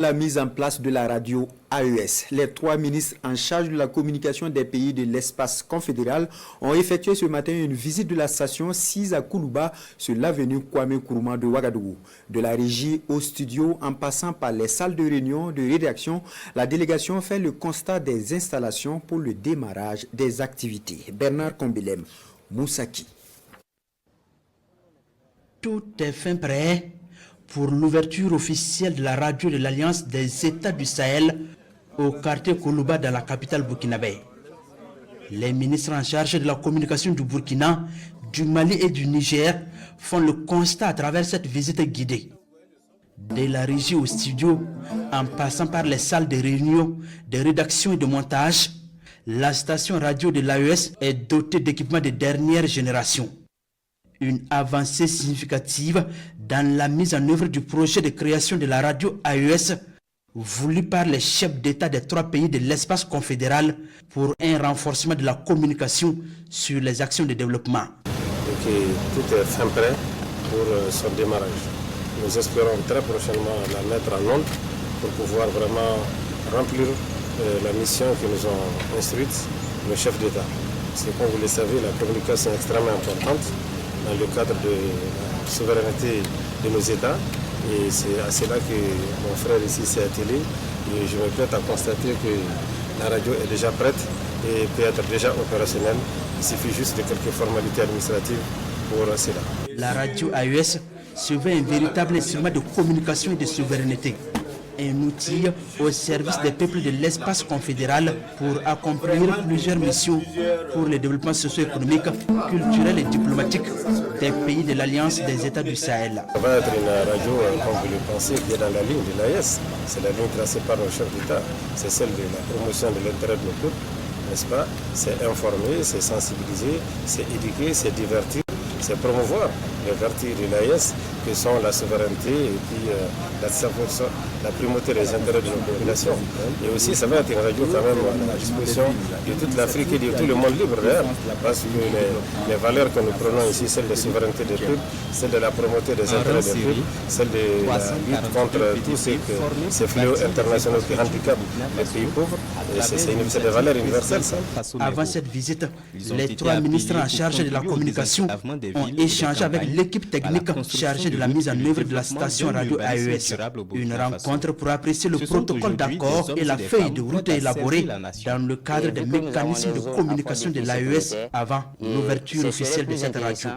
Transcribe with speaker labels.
Speaker 1: La mise en place de la radio AES. Les trois ministres en charge de la communication des pays de l'espace confédéral ont effectué ce matin une visite de la station 6 à Koulouba sur l'avenue Kwame Nkrumah de Ouagadougou. De la régie au studio en passant par les salles de réunion de rédaction, la délégation fait le constat des installations pour le démarrage des activités. Bernard Kombilem, Moussaki.
Speaker 2: Tout est fin prêt pour l'ouverture officielle de la radio de l'Alliance des États du Sahel au quartier Koulouba dans la capitale burkinabé. Les ministres en charge de la communication du Burkina, du Mali et du Niger font le constat à travers cette visite guidée. De la régie au studio, en passant par les salles de réunion, de rédaction et de montage, la station radio de l'AES est dotée d'équipements de dernière génération. Une avancée significative dans la mise en œuvre du projet de création de la radio AES voulu par les chefs d'État des trois pays de l'espace confédéral pour un renforcement de la communication sur les actions de développement.
Speaker 3: Tout est fin prêt pour son démarrage. Nous espérons très prochainement la mettre en œuvre pour pouvoir vraiment remplir la mission que nous ont instruite nos chefs d'État. Parce que comme vous le savez, la communication est extrêmement importante dans le cadre de la souveraineté de nos États. Et c'est à cela que mon frère ici s'est attelé. Et je me plaise à constater que la radio est déjà prête et peut être déjà opérationnelle. Il suffit juste de quelques formalités administratives pour cela.
Speaker 2: La radio AES se veut un véritable instrument de communication et de souveraineté. Un outil au service des peuples de l'espace confédéral pour accomplir plusieurs missions pour le développement socio-économique, culturel et diplomatique des pays de l'Alliance des États du Sahel.
Speaker 3: Ça va être une radio, comme vous le pensez, qui est dans la ligne de l'AES. C'est la ligne tracée par nos chefs d'État. C'est celle de la promotion de l'intérêt de nos peuples, n'est-ce pas? C'est informer, c'est sensibiliser, c'est éduquer, c'est divertir, c'est promouvoir les vertus de l'AES, qui sont la souveraineté et puis la primauté des intérêts de nos populations. Et aussi, ça va être une radio quand même à la disposition de toute l'Afrique et de tout le monde libre d'ailleurs, parce que les valeurs que nous prenons ici, celles de souveraineté des peuples, celles de la primauté des intérêts des peuples, celles de la lutte contre tous ces fléaux internationaux qui handicapent les pays pauvres, c'est des valeurs universelles, ça.
Speaker 2: Avant cette visite, les trois ministres en charge de la communication ont échangé avec l'équipe technique chargée de la mise en œuvre de la station radio AES. Une rencontre pour apprécier le protocole d'accord et la feuille de route élaborée dans le cadre des mécanismes de communication de l'AES avant l'ouverture officielle de cette radio.